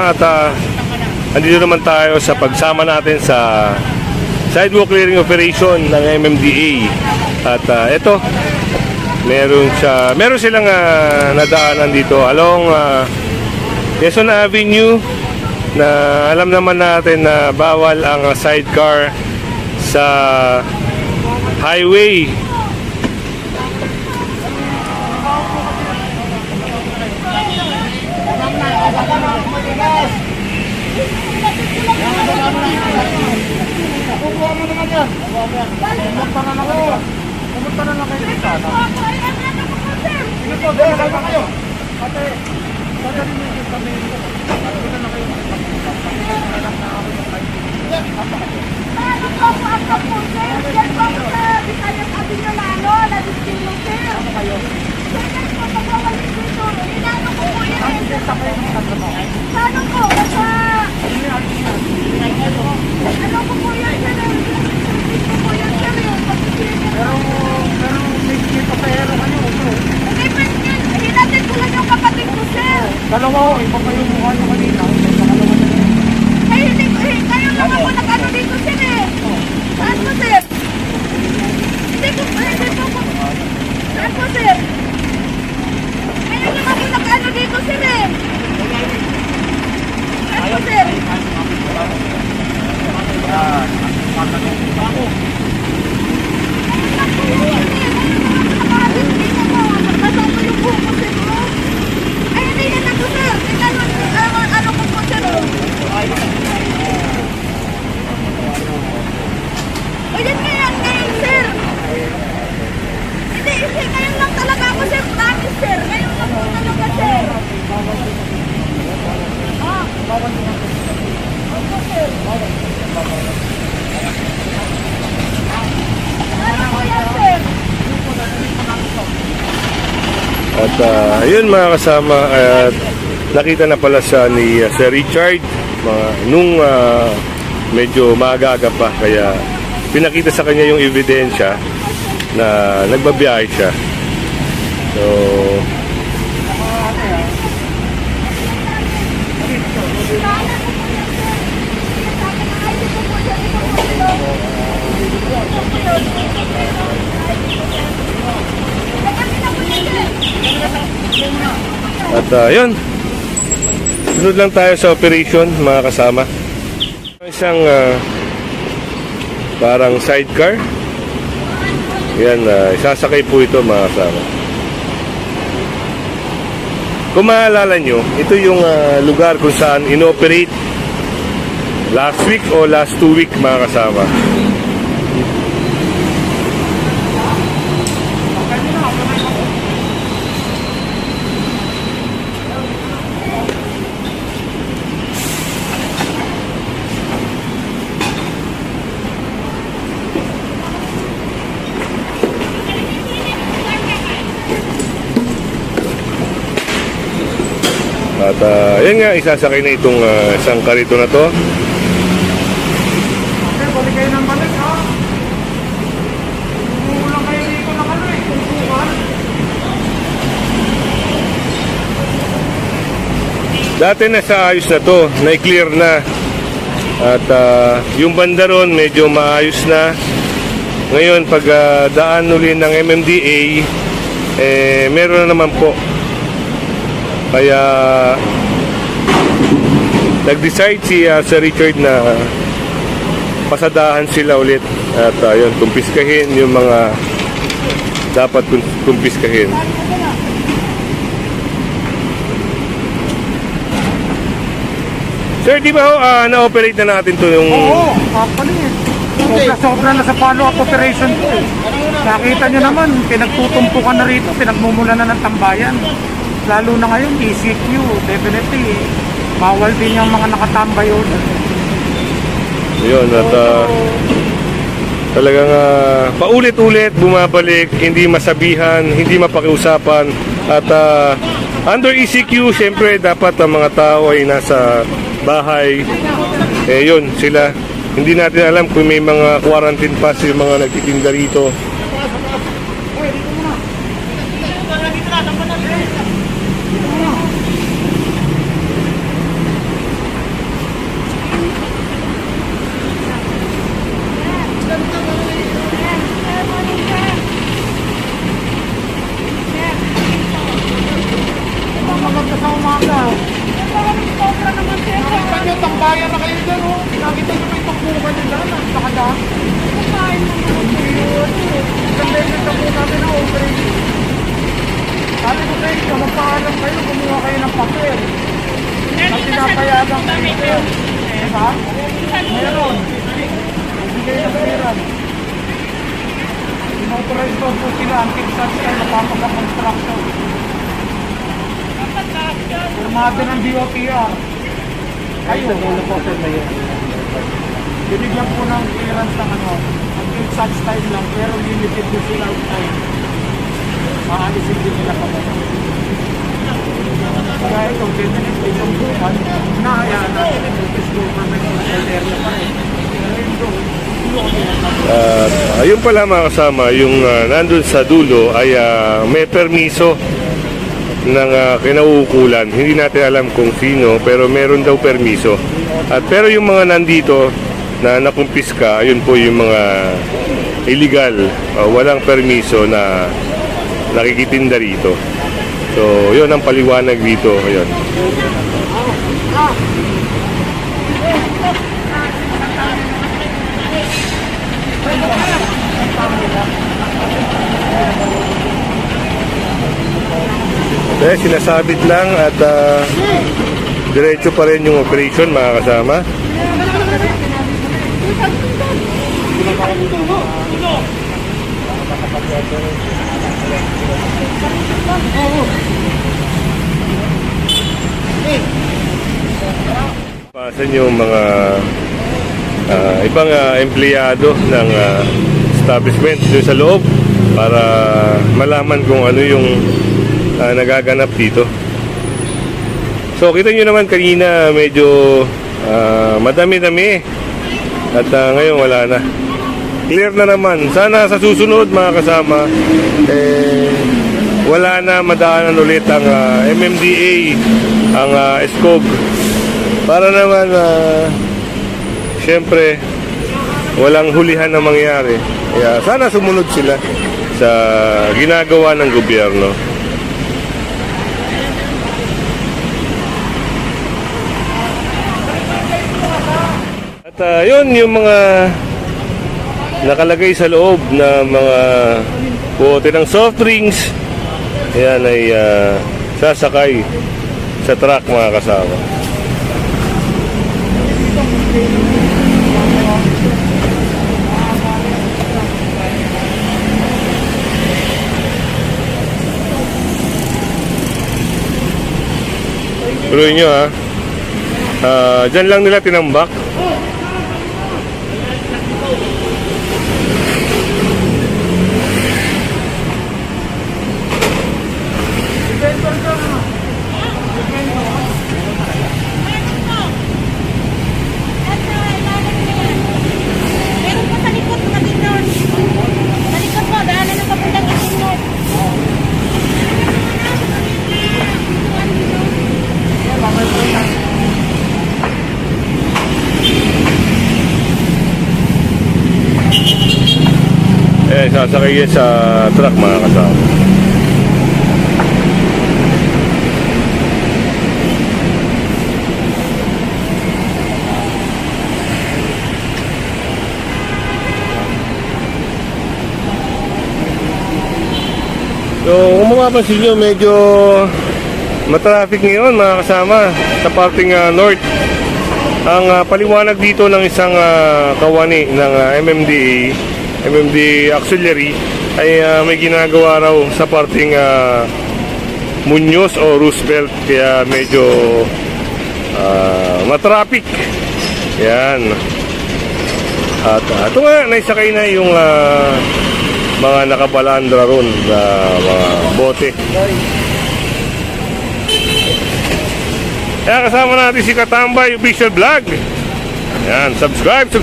At andito naman tayo sa pagsama natin sa sidewalk clearing operation ng MMDA. At ito, meron silang nadaanan dito along Quezon Avenue, na alam naman natin na bawal ang sidecar sa highway. Dalawa, iba pa yung mukha nyo kanina. Kayo lang ako nag-ano dito, sir eh. Saan po, sir? Hindi po, saan po, sir? Kayo lang ako nag-ano dito, sir eh. Saan po, sir? At ayun mga kasama, at nakita na pala siya ni Sir Richard nung medyo maaga-aga pa, kaya pinakita sa kanya yung ebidensya na nagbabiyahe siya. So at yun, sunod lang tayo sa operation mga kasama. Isang parang sidecar. Yan, isasakay po ito mga kasama. Kung maalala nyo, ito yung lugar kung saan inoperate last week o last 2 week mga kasama. At yan nga, isasakay na itong isang karito na to. Okay, balik kayo ng balik, ha? Umuulang kayo dito ng ano eh, kumpukan. Dati nasa ayos na to, na-clear na. At yung banda ron medyo maayos na. Ngayon, pag daan uli ng MMDA, meron na naman po. Kaya nag-decide si Sir Richard na pasadahan sila ulit at yun, kumpiskahin yung mga dapat kumpiskahin. Sir, di ba na-operate na natin to yung... Oo, actually sobra na sa follow-up operation ko. Nakita nyo naman, pinagtutumpukan na rito, pinagmumula na ng tambayan. Lalo na ngayon, ECQ, definitely, bawal din yung mga nakatambay yun. Yun, at talagang paulit-ulit, bumabalik, hindi masabihan, hindi mapakiusapan. At under ECQ, siyempre, dapat ang mga tao ay nasa bahay. Yun, sila. Hindi natin alam kung may mga quarantine pass yung mga nagtitinda rito. Maganda sa umaga. Nakita nyo, tambayan na kayo dyan, oh. Nakita nyo may tambukan nila, nakadaan. Isang beses na po namin na operation. Sabi ko sa inyo, magpaalam kayo, kumuha kayo ng papel. Kasi napayagang kayo. Diba? Meron. Bigay na meron. Inauthorize daw po sila ang kickstarts kayo napapag-construction. Firmado ng DOTR. Ayun, binigyan po ng clearance ng ano, ang such time lang, pero limited po sila ang time. Maalisin din nila pa ba. Kaya ito, definitely itong bukan, nahayaan natin ang British government ng area pa rin. Ayun pala mga kasama, yung nandun sa dulo ay may permiso ng kinauukulan. Hindi natin alam kung sino, pero meron daw permiso. Pero yung mga nandito na nakumpiska, ayun po yung mga illegal, walang permiso na nakikitinda rito. So, yun ang paliwanag dito. Ayun. Kaya sinasabit lang at diretso pa rin yung operation mga kasama. Pasan yung mga ibang empleyado ng establishment doon sa loob para malaman kung ano yung nagaganap dito. So kita nyo naman kanina medyo madami-dami at ngayon wala na. Clear na naman. Sana sa susunod mga kasama wala na madaanan ulit ang MMDA, ang SCOG para naman syempre walang hulihan na mangyari. Kaya sana sumunod sila sa ginagawa ng gobyerno. At yun yung mga nakalagay sa loob na mga bote ng soft drinks. Ayan ay sasakay sa truck mga kasama. Tuloy nyo ha. Dyan lang nila tinambak. Sasakay yan sa truck mga kasama. So kung mapapansin nyo, medyo matraffic ngayon mga kasama sa parting north. Ang paliwanag dito ng isang kawani ng MMDA Auxiliary ay may ginagawa raw sa parting Muñoz o Roosevelt, kaya medyo matraffic. Yan. At ito nga, naisakay na yung mga nakabalandra ron na mga bote. Kaya kasama natin si Katambay Official Vlog. Yan, subscribe!